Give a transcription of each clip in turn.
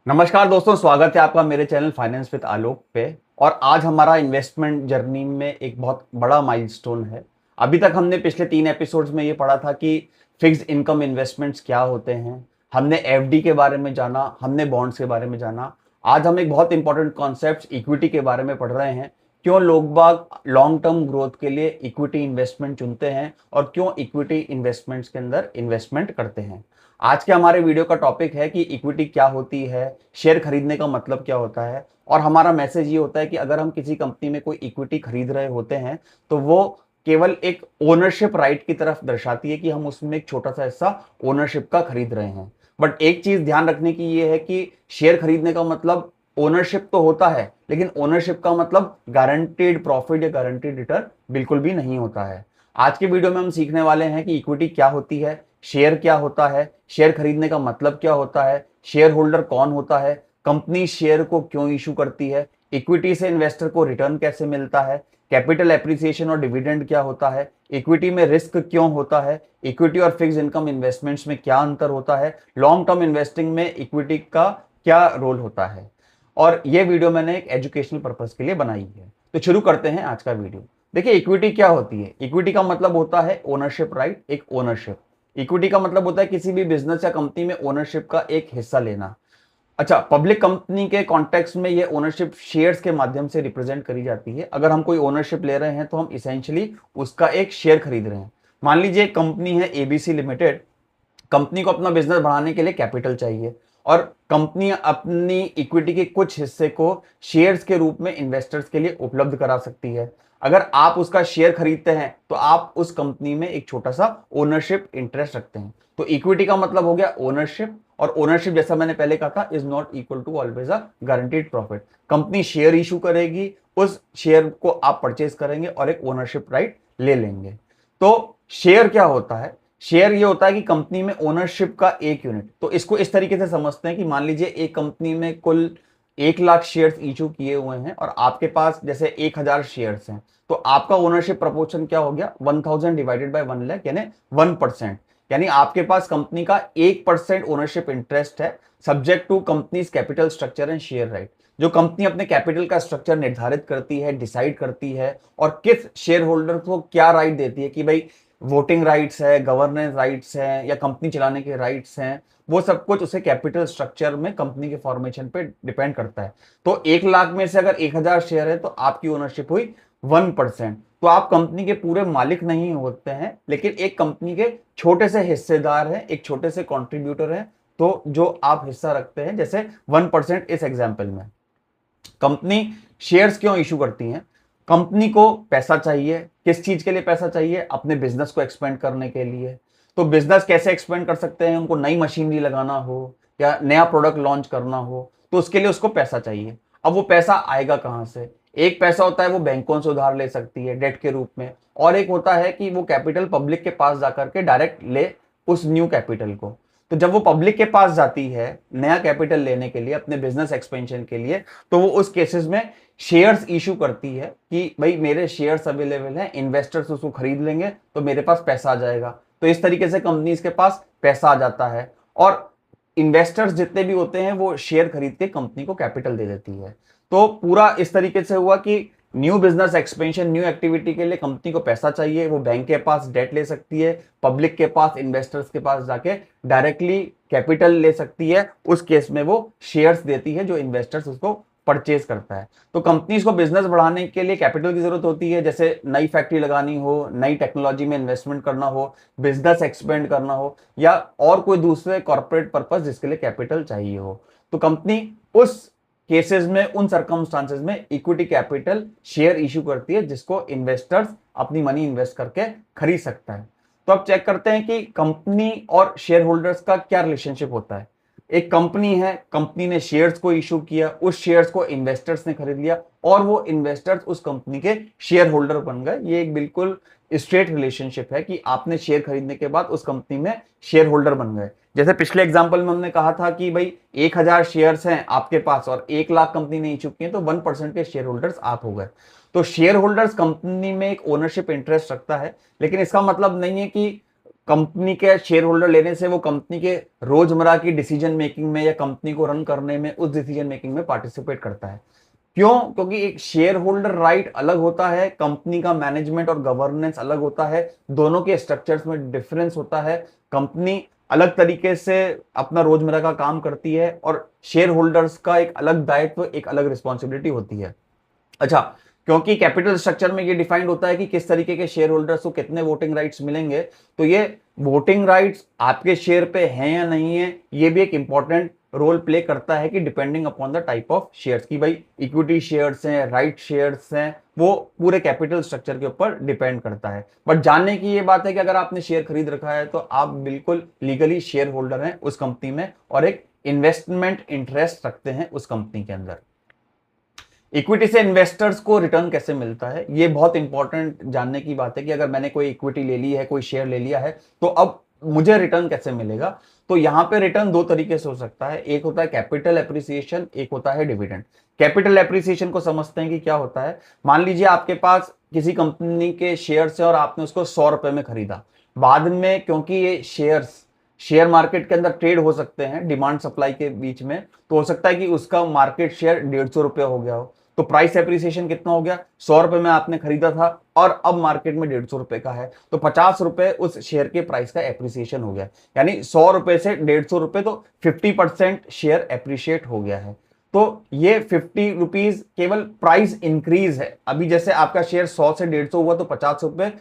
नमस्कार दोस्तों, स्वागत है आपका मेरे चैनल फाइनेंस विद आलोक पे। और आज हमारा इन्वेस्टमेंट जर्नी में एक बहुत बड़ा माइलस्टोन है। अभी तक हमने पिछले 3 एपिसोड्स में ये पढ़ा था कि फिक्स्ड इनकम इन्वेस्टमेंट्स क्या होते हैं। हमने एफडी के बारे में जाना, हमने बॉन्ड्स के बारे में जाना। आज हम एक बहुत इंपॉर्टेंट कॉन्सेप्ट इक्विटी के बारे में पढ़ रहे हैं। क्यों लोग बाग लॉन्ग टर्म ग्रोथ के लिए इक्विटी इन्वेस्टमेंट चुनते हैं और क्यों इक्विटी इन्वेस्टमेंट्स के अंदर इन्वेस्टमेंट करते हैं। आज के हमारे वीडियो का टॉपिक है कि इक्विटी क्या होती है, शेयर खरीदने का मतलब क्या होता है। और हमारा मैसेज ये होता है कि अगर हम किसी कंपनी में कोई इक्विटी खरीद रहे होते हैं तो वो केवल एक ओनरशिप राइट की तरफ दर्शाती है कि हम उसमें एक छोटा सा हिस्सा ओनरशिप का खरीद रहे हैं। बट एक चीज ध्यान रखने की ये है कि शेयर खरीदने का मतलब ओनरशिप तो होता है, लेकिन ओनरशिप का मतलब गारंटीड प्रॉफिट या गारंटीड रिटर्न बिल्कुल भी नहीं होता है। आज के वीडियो में हम सीखने वाले हैं कि इक्विटी क्या होती है, शेयर क्या होता है, शेयर खरीदने का मतलब क्या होता है, शेयर होल्डर कौन होता है, कंपनी शेयर को क्यों इशू करती है, इक्विटी से इन्वेस्टर को रिटर्न कैसे मिलता है, कैपिटल एप्रिसिएशन और डिविडेंड क्या होता है, इक्विटी में रिस्क क्यों होता है, इक्विटी और फिक्स्ड इनकम इन्वेस्टमेंट्स में क्या अंतर होता है, लॉन्ग टर्म इन्वेस्टिंग में इक्विटी का क्या रोल होता है। और ये वीडियो मैंने एक एजुकेशनल पर्पस के लिए बनाई है। तो शुरू करते हैं आज का वीडियो। देखिए, इक्विटी क्या होती है। इक्विटी का मतलब होता है ओनरशिप राइट, एक ओनरशिप। इक्विटी का मतलब होता है किसी भी बिजनेस या कंपनी में ओनरशिप का एक हिस्सा लेना। अच्छा, पब्लिक कंपनी के कॉन्टेक्स्ट में ये ओनरशिप शेयर्स के माध्यम से रिप्रेजेंट करी जाती है। अगर हम कोई ओनरशिप ले रहे हैं तो हम इसेंशियली उसका एक शेयर खरीद रहे हैं। मान लीजिए एक कंपनी है एबीसी लिमिटेड। कंपनी को अपना बिजनेस बढ़ाने के लिए कैपिटल चाहिए और कंपनी अपनी इक्विटी के कुछ हिस्से को शेयर्स के रूप में इन्वेस्टर्स के लिए उपलब्ध करा सकती है। अगर आप उसका शेयर खरीदते हैं तो आप उस कंपनी में एक छोटा सा ओनरशिप इंटरेस्ट रखते हैं। तो इक्विटी का मतलब हो गया ओनरशिप, और ओनरशिप जैसा मैंने पहले कहा था is not equal to always a guaranteed profit. Company share issue करेगी, उस शेयर को आप परचेज करेंगे और एक ओनरशिप राइट ले लेंगे। तो शेयर क्या होता है? शेयर ये होता है कि कंपनी में ओनरशिप का एक यूनिट। तो इसको इस तरीके से समझते हैं कि मान लीजिए एक कंपनी में कुल 1 लाख शेयर्स इशू किए हुए हैं और आपके पास जैसे 1000 शेयर्स हैं, तो आपका ओनरशिप प्रपोर्शन क्या हो गया? 1000 डिवाइडेड बाय 1 लाख यानी 1%। यानी आपके पास कंपनी का 1% ओनरशिप इंटरेस्ट है, subject to company's capital structure and share right. जो कंपनी अपने कैपिटल का स्ट्रक्चर निर्धारित करती है, डिसाइड करती है और किस शेयर होल्डर को क्या राइट देती है कि भाई वोटिंग राइट्स है, गवर्नेंस राइट्स हैं या कंपनी चलाने के राइट्स हैं, वो सब कुछ उसे कैपिटल स्ट्रक्चर में कंपनी के फॉर्मेशन पे डिपेंड करता है। तो 1 लाख में से अगर 1000 शेयर है तो आपकी ओनरशिप हुई 1%। तो आप कंपनी के पूरे मालिक नहीं होते हैं, लेकिन एक कंपनी के छोटे से हिस्सेदार हैं, एक छोटे से कॉन्ट्रीब्यूटर हैं। तो जो आप हिस्सा रखते हैं, जैसे 1% इस एग्जाम्पल में। कंपनी शेयर्स क्यों इशू करती हैं? कंपनी को पैसा चाहिए। किस चीज के लिए पैसा चाहिए? अपने बिजनेस को एक्सपेंड करने के लिए। तो बिजनेस कैसे एक्सपेंड कर सकते हैं? उनको नई मशीनरी लगाना हो या नया प्रोडक्ट लॉन्च करना हो तो उसके लिए उसको पैसा चाहिए। अब वो पैसा आएगा कहां से? एक पैसा होता है वो बैंकों से उधार ले सकती है डेट के रूप में, और एक होता है कि वो कैपिटल पब्लिक के पास जाकर के डायरेक्ट ले उस न्यू कैपिटल को। तो जब वो पब्लिक के पास जाती है नया कैपिटल लेने के लिए, अपने बिजनेस एक्सपेंशन के लिए, तो वो उस केसेस में शेयर्स इशू करती है कि भाई मेरे शेयर्स अवेलेबल हैं, इन्वेस्टर्स उसको खरीद लेंगे तो मेरे पास पैसा आ जाएगा। तो इस तरीके से कंपनीज के पास पैसा आ जाता है और इन्वेस्टर्स जितने भी होते हैं वो शेयर खरीद के कंपनी को कैपिटल दे देती है। तो पूरा इस तरीके से हुआ कि new business expansion, new activity के लिए कंपनी को पैसा चाहिए, वो बैंक के पास डेट ले सकती है, पब्लिक के पास, इन्वेस्टर्स के पास जाके डायरेक्टली कैपिटल ले सकती है। उस केस में वो शेयर्स देती है जो इन्वेस्टर्स उसको परचेज करता है। तो कंपनीज को बिजनेस बढ़ाने के लिए कैपिटल की जरूरत होती है, जैसे नई फैक्ट्री लगानी हो, नई टेक्नोलॉजी में इन्वेस्टमेंट करना हो, बिजनेस एक्सपेंड करना हो या और कोई दूसरे कॉर्पोरेट पर्पस जिसके लिए कैपिटल चाहिए हो। तो कंपनी उस केसेस में, उन सर्कमस्टांसेस में इक्विटी कैपिटल शेयर इशू करती है जिसको इन्वेस्टर्स अपनी मनी इन्वेस्ट करके खरीद सकता है। तो अब चेक करते हैं कि कंपनी और शेयर होल्डर्स का क्या रिलेशनशिप होता है। एक कंपनी है, कंपनी ने शेयर्स को इशू किया, उस शेयर्स को इन्वेस्टर्स ने खरीद लिया और वो इन्वेस्टर्स उस कंपनी के शेयर होल्डर बन गए। ये एक बिल्कुल स्ट्रेट रिलेशनशिप है कि आपने शेयर खरीदने के बाद उस कंपनी में शेयर होल्डर बन गए। जैसे पिछले एग्जांपल में हमने कहा था कि भाई 1000 शेयर्स हैं आपके पास और 1 लाख कंपनी ने इशू किए तो 1% के शेयर होल्डर्स आप हो गए। तो शेयर होल्डर्स कंपनी में एक ओनरशिप इंटरेस्ट रखता है, लेकिन इसका मतलब नहीं है कि कंपनी के शेयर होल्डर लेने से वो कंपनी के रोजमर्रा की डिसीजन मेकिंग में या कंपनी को रन करने में, उस डिसीजन मेकिंग में पार्टिसिपेट करता है। क्यों? क्योंकि एक शेयर होल्डर राइट अलग होता है, कंपनी का मैनेजमेंट और गवर्नेंस अलग होता है, दोनों के स्ट्रक्चर्स में डिफरेंस होता है। कंपनी अलग तरीके से अपना रोजमर्रा का काम करती है और शेयर होल्डर्स का एक अलग दायित्व, एक अलग रिस्पॉन्सिबिलिटी होती है। अच्छा, क्योंकि कैपिटल स्ट्रक्चर में ये डिफाइंड होता है कि किस तरीके के शेयर होल्डर्स को कितने वोटिंग राइट्स मिलेंगे, तो ये वोटिंग राइट्स आपके शेयर पे हैं या नहीं है, ये भी एक इंपॉर्टेंट रोल प्ले करता है कि depending upon the type of shares, की भाई इक्विटी शेयर्स हैं, राइट शेयर्स हैं, वो पूरे कैपिटल स्ट्रक्चर के ऊपर डिपेंड करता है। बट जानने की ये बात है कि अगर आपने शेयर खरीद रखा है तो आप बिल्कुल लीगली शेयर होल्डर हैं उस कंपनी में और एक इन्वेस्टमेंट इंटरेस्ट रखते हैं उस कंपनी के अंदर। इक्विटी से इन्वेस्टर्स को रिटर्न कैसे मिलता है, ये बहुत इंपॉर्टेंट जानने की बात है कि अगर मैंने कोई इक्विटी ले ली है, कोई शेयर ले लिया है, तो अब मुझे रिटर्न कैसे मिलेगा। तो यहां पे रिटर्न दो तरीके से हो सकता है, एक होता है कैपिटल एप्रिसिएशन, एक होता है डिविडेंड। कैपिटल एप्रिसिएशन को समझते हैं कि क्या होता है। मान लीजिए आपके पास किसी कंपनी के शेयर्स है और आपने उसको 100 रुपए में खरीदा, बाद में क्योंकि ये शेयर्स शेयर मार्केट के अंदर ट्रेड हो सकते हैं डिमांड सप्लाई के बीच में, तो हो सकता है कि उसका मार्केट शेयर 150 रुपये हो गया हो, तो प्राइस एप्रिसिएशन कितना हो गया, 100 रुपए में आपने खरीदा था और अब मार्केट में 150 रुपए का है, तो 50 रुपए उस शेयर के प्राइस का एप्रिसिएशन हो गया, यानी 100 रुपए से 150 रुपए, तो 50% शेयर एप्रिशिएट हो गया है। तो ये 50 रुपीज केवल प्राइस इंक्रीज है। अभी जैसे आपका शेयर 100 से 150 हुआ तो 50 रुपए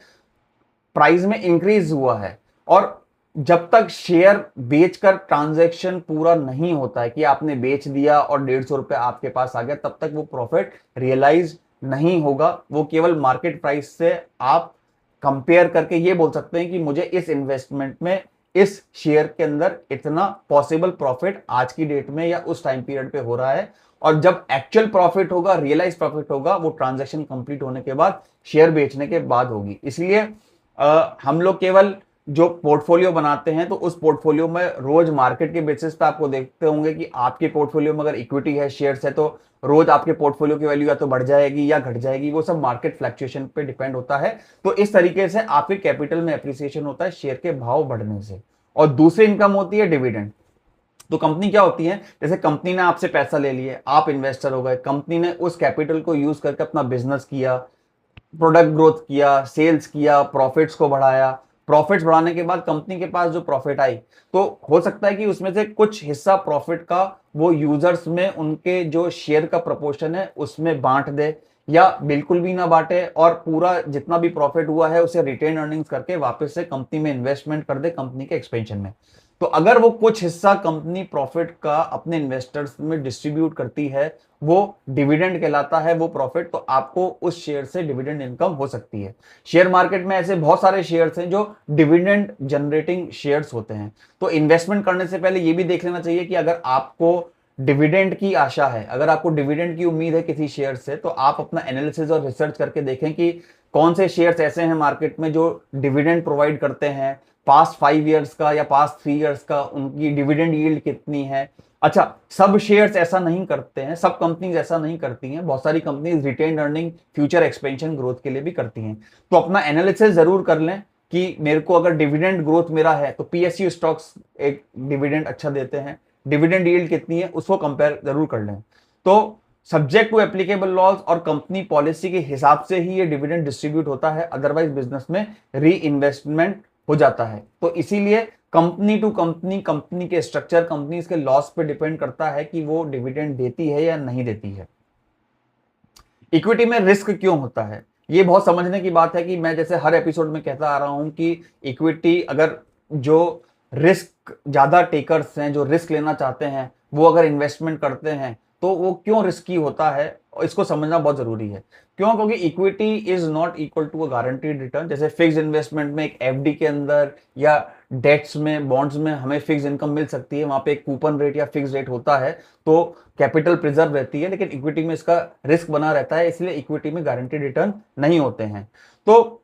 प्राइस में इंक्रीज हुआ है, और जब तक शेयर बेचकर ट्रांजैक्शन पूरा नहीं होता है कि आपने बेच दिया और 150 रुपए आपके पास आ गया, तब तक वो प्रॉफिट रियलाइज नहीं होगा। वो केवल मार्केट प्राइस से आप कंपेयर करके ये बोल सकते हैं कि मुझे इस इन्वेस्टमेंट में, इस शेयर के अंदर इतना पॉसिबल प्रॉफिट आज की डेट में या उस टाइम पीरियड पे हो रहा है, और जब एक्चुअल प्रॉफिट होगा, रियलाइज प्रॉफिट होगा, वो ट्रांजैक्शन कंप्लीट होने के बाद, शेयर बेचने के बाद होगी। इसलिए हम लोग केवल जो पोर्टफोलियो बनाते हैं तो उस पोर्टफोलियो में रोज मार्केट के बेसिस पे आपको देखते होंगे कि आपके पोर्टफोलियो में अगर इक्विटी है, शेयर्स है, तो रोज आपके पोर्टफोलियो की वैल्यू या तो बढ़ जाएगी या घट जाएगी, वो सब मार्केट फ्लक्चुएशन पे डिपेंड होता है। तो इस तरीके से आपके कैपिटल में एप्रिसिएशन होता है शेयर के भाव बढ़ने से। और दूसरी इनकम होती है डिविडेंड। तो कंपनी क्या होती है, जैसे कंपनी ने आपसे पैसा ले लिया, आप इन्वेस्टर हो गए, कंपनी ने उस कैपिटल को यूज करके अपना बिजनेस किया, प्रोडक्ट ग्रोथ किया, सेल्स किया, प्रॉफिट्स को बढ़ाया। प्रॉफिट्स बढ़ाने के बाद कंपनी के पास जो प्रॉफिट आई, तो हो सकता है कि उसमें से कुछ हिस्सा प्रॉफिट का वो यूजर्स में, उनके जो शेयर का प्रपोर्शन है उसमें बांट दे, या बिल्कुल भी ना बांटे और पूरा जितना भी प्रॉफिट हुआ है उसे रिटेन अर्निंग्स करके वापस से कंपनी में इन्वेस्टमेंट कर दे, कंपनी के एक्सपेंशन में। तो अगर वो कुछ हिस्सा कंपनी प्रॉफिट का अपने इन्वेस्टर्स में डिस्ट्रीब्यूट करती है, वो डिविडेंड कहलाता है वो प्रॉफिट, तो आपको उस शेयर से डिविडेंड इनकम हो सकती है। शेयर मार्केट में ऐसे बहुत सारे शेयर्स हैं जो डिविडेंड जनरेटिंग शेयर्स होते हैं। तो इन्वेस्टमेंट करने से पहले ये भी देख लेना चाहिए कि अगर आपको डिविडेंड की आशा है, अगर आपको डिविडेंड की उम्मीद है किसी शेयर से, तो आप अपना एनालिसिस और रिसर्च करके देखें कि कौन से शेयर्स ऐसे हैं मार्केट में जो डिविडेंड प्रोवाइड करते हैं, पास्ट 5 ईयर्स का या पास्ट 3 ईयर्स का उनकी डिविडेंड यील्ड कितनी है। अच्छा, सब शेयर्स ऐसा नहीं करते हैं, सब कंपनीज ऐसा नहीं करती हैं, बहुत सारी companies retain earning future expansion growth के लिए भी करती हैं। तो अपना एनालिसिस जरूर कर लें कि मेरे को अगर डिविडेंड ग्रोथ मेरा है तो पीएसयू स्टॉक्स एक डिविडेंड अच्छा देते हैं, डिविडेंड यील्ड कितनी है उसको कंपेयर जरूर कर लें। तो सब्जेक्ट टू एप्लीकेबल लॉज और कंपनी पॉलिसी के हिसाब से ही ये डिविडेंड डिस्ट्रीब्यूट होता है, अदरवाइज बिजनेस में री इन्वेस्टमेंट हो जाता है। तो इसीलिए कंपनी टू कंपनी, कंपनी के स्ट्रक्चर, कंपनीज के लॉस पे डिपेंड करता है कि वो डिविडेंड देती है या नहीं देती है। इक्विटी में रिस्क क्यों होता है, ये बहुत समझने की बात है कि मैं जैसे हर एपिसोड में कहता आ रहा हूं कि इक्विटी, अगर जो रिस्क ज्यादा टेकर्स हैं, जो रिस्क लेना चाहते हैं, वो अगर इन्वेस्टमेंट करते हैं तो वो क्यों रिस्की होता है, इसको समझना बहुत जरूरी है। क्यों? क्योंकि equity is not equal to a guaranteed return. जैसे फिक्स इन्वेस्टमेंट में एक एफडी के अंदर या डेट्स में, बॉन्ड्स में हमें फिक्स इनकम मिल सकती है, वहां पे एक कूपन रेट या फिक्स रेट होता है, तो कैपिटल प्रिजर्व रहती है, लेकिन इक्विटी में इसका रिस्क बना रहता है, इसलिए इक्विटी में गारंटीड रिटर्न नहीं होते हैं। तो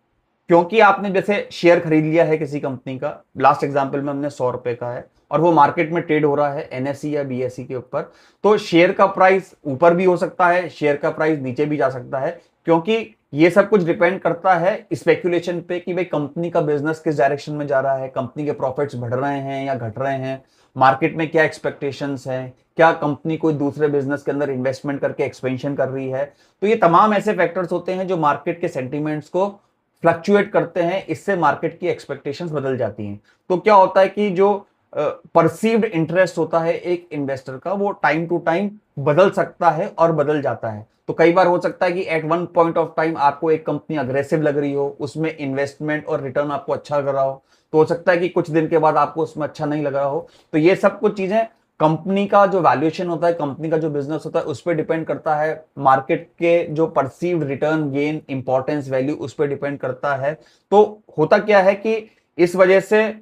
क्योंकि आपने जैसे शेयर खरीद लिया है किसी कंपनी का, लास्ट एग्जांपल में हमने 100 रुपए का है और वो मार्केट में ट्रेड हो रहा है एनएसई या बीएसई के ऊपर, तो शेयर का प्राइस ऊपर भी हो सकता है, शेयर का प्राइस नीचे भी जा सकता है। क्योंकि ये सब कुछ डिपेंड करता है स्पेकुलेशन पे कि भाई कंपनी का बिजनेस किस डायरेक्शन में जा रहा है, कंपनी के प्रॉफिट्स बढ़ रहे हैं या घट रहे हैं, मार्केट में क्या एक्सपेक्टेशंस हैं, क्या कंपनी कोई दूसरे बिजनेस के अंदर इन्वेस्टमेंट करके एक्सपेंशन कर रही है। तो ये तमाम ऐसे फैक्टर्स होते हैं जो मार्केट के सेंटिमेंट्स को फ्लक्चुएट करते हैं, इससे मार्केट की एक्सपेक्टेशंस बदल जाती हैं। तो क्या होता है कि जो परसीव्ड इंटरेस्ट होता है एक इन्वेस्टर का, वो टाइम टू टाइम बदल सकता है और बदल जाता है। तो कई बार हो सकता है कि at one point of time आपको एक कंपनी अग्रेसिव लग रही हो, उसमें इन्वेस्टमेंट और रिटर्न आपको अच्छा लग रहा हो, तो हो सकता है कि कुछ दिन के बाद आपको उसमें अच्छा नहीं लग रहा हो। तो ये सब कुछ चीजें कंपनी का जो वैल्यूएशन होता है, कंपनी का जो बिजनेस होता है, उस पर डिपेंड करता है। मार्केट के जो perceived return gain importance value, उस पर डिपेंड करता है। तो होता क्या है कि इस वजह से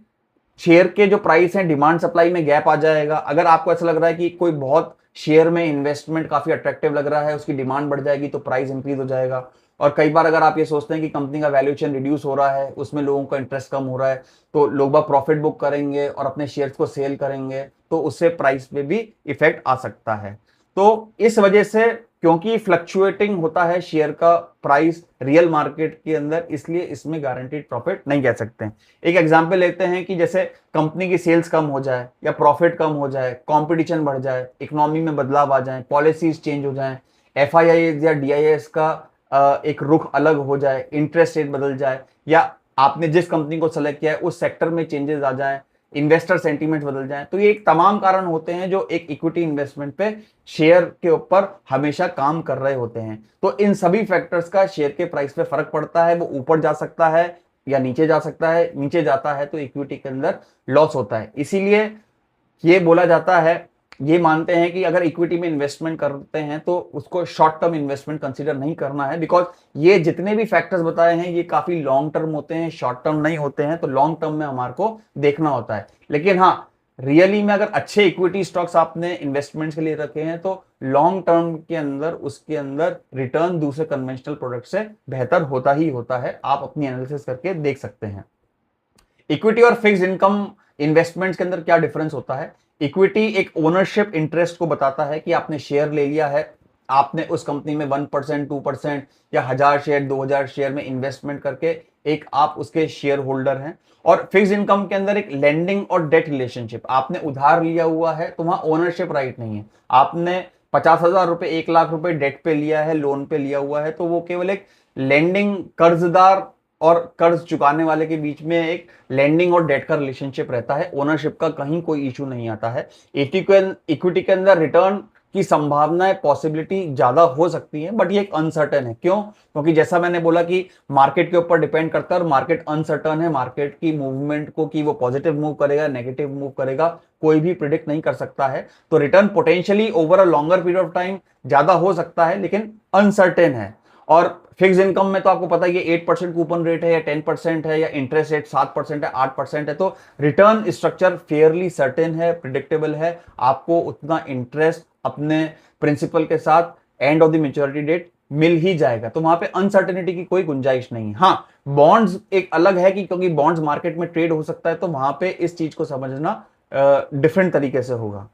शेयर के जो प्राइस हैं, डिमांड सप्लाई में गैप आ जाएगा। अगर आपको ऐसा लग रहा है कि कोई बहुत शेयर में इन्वेस्टमेंट काफी अट्रैक्टिव लग रहा है, उसकी डिमांड बढ़ जाएगी, तो प्राइस इंक्रीज हो जाएगा। और कई बार अगर आप ये सोचते हैं कि कंपनी का वैल्यूएशन रिड्यूस हो रहा है, उसमें लोगों का इंटरेस्ट कम हो रहा है, तो लोग बाग प्रॉफिट बुक करेंगे और अपने शेयर्स को सेल करेंगे, तो उससे प्राइस पे भी इफेक्ट आ सकता है। तो इस वजह से, क्योंकि फ्लक्चुएटिंग होता है शेयर का प्राइस रियल मार्केट के अंदर, इसलिए इसमें गारंटीड प्रॉफिट नहीं कह सकते हैं। एक एग्जांपल लेते हैं कि जैसे कंपनी की सेल्स कम हो जाए या प्रॉफिट कम हो जाए, कंपटीशन बढ़ जाए, इकोनॉमी में बदलाव आ जाए, पॉलिसीज चेंज हो जाए, एफआईआई या डीआईएस का एक रुख अलग हो जाए, इंटरेस्ट रेट बदल जाए, या आपने जिस कंपनी को सेलेक्ट किया है उस सेक्टर में चेंजेस आ जाए, इन्वेस्टर सेंटीमेंट बदल जाए, तो ये एक तमाम कारण होते हैं जो एक इक्विटी इन्वेस्टमेंट पे शेयर के ऊपर हमेशा काम कर रहे होते हैं। तो इन सभी फैक्टर्स का शेयर के प्राइस पे फर्क पड़ता है। वो ऊपर जा सकता है या नीचे जा सकता है। नीचे जाता है तो इक्विटी के अंदर लॉस होता है। इसीलिए ये बोला जाता है, ये मानते हैं कि अगर इक्विटी में इन्वेस्टमेंट करते हैं तो उसको शॉर्ट टर्म इन्वेस्टमेंट कंसीडर नहीं करना है, बिकॉज ये जितने भी फैक्टर्स बताए हैं ये काफी लॉन्ग टर्म होते हैं, शॉर्ट टर्म नहीं होते हैं। तो लॉन्ग टर्म में हमारे को देखना होता है। लेकिन हाँ, रियली में अगर अच्छे इक्विटी स्टॉक्स आपने इन्वेस्टमेंट्स के लिए रखे हैं तो लॉन्ग टर्म के अंदर उसके अंदर रिटर्न दूसरे कन्वेंशनल प्रोडक्ट से बेहतर होता ही होता है। आप अपनी एनालिसिस करके देख सकते हैं। इक्विटी और फिक्स्ड इनकम इन्वेस्टमेंट्स के अंदर क्या डिफरेंस होता है? इक्विटी एक ओनरशिप इंटरेस्ट को बताता है कि आपने शेयर ले लिया है, आपने उस कंपनी में 1%, 2% या 1000 शेयर, 2000 शेयर में इन्वेस्टमेंट करके एक आप उसके शेयर होल्डर हैं। और फिक्स्ड इनकम के अंदर एक लेंडिंग और डेट रिलेशनशिप, आपने उधार लिया हुआ है तो वहां ओनरशिप राइट नहीं है। आपने 50,000 रुपए, 1 लाख रुपए डेट पे लिया है, लोन पे लिया हुआ है, तो वो केवल एक लेंडिंग, कर्जदार और कर्ज चुकाने वाले के बीच में एक लेंडिंग और डेट का रिलेशनशिप रहता है। ओनरशिप का कहीं कोई इशू नहीं आता है। इक्विटी के अंदर रिटर्न की संभावनाएं, पॉसिबिलिटी ज्यादा हो सकती है, बट ये एक अनसर्टेन है। क्यों? क्योंकि जैसा मैंने बोला कि मार्केट के ऊपर डिपेंड करता है और मार्केट अनसर्टेन है। मार्केट की मूवमेंट को, कि वो पॉजिटिव मूव करेगा, नेगेटिव मूव करेगा, कोई भी प्रिडिक्ट नहीं कर सकता है। तो return potentially over a longer period of time ज्यादा हो सकता है, लेकिन अनसर्टेन है। और फिक्स इनकम में तो आपको पता है ये 8% कूपन रेट है या 10% है, या इंटरेस्ट रेट 7% है, 8% है। तो रिटर्न स्ट्रक्चर फेयरली सर्टेन है, प्रिडिक्टेबल है। आपको उतना इंटरेस्ट अपने प्रिंसिपल के साथ end of the maturity date मिल ही जाएगा। तो वहां पे अनसर्टेनिटी की कोई गुंजाइश नहीं। हाँ, बॉन्ड्स एक अलग है कि क्योंकि बॉन्ड्स मार्केट में ट्रेड हो सकता है, तो वहां पे इस चीज को समझना डिफरेंट तरीके से होगा।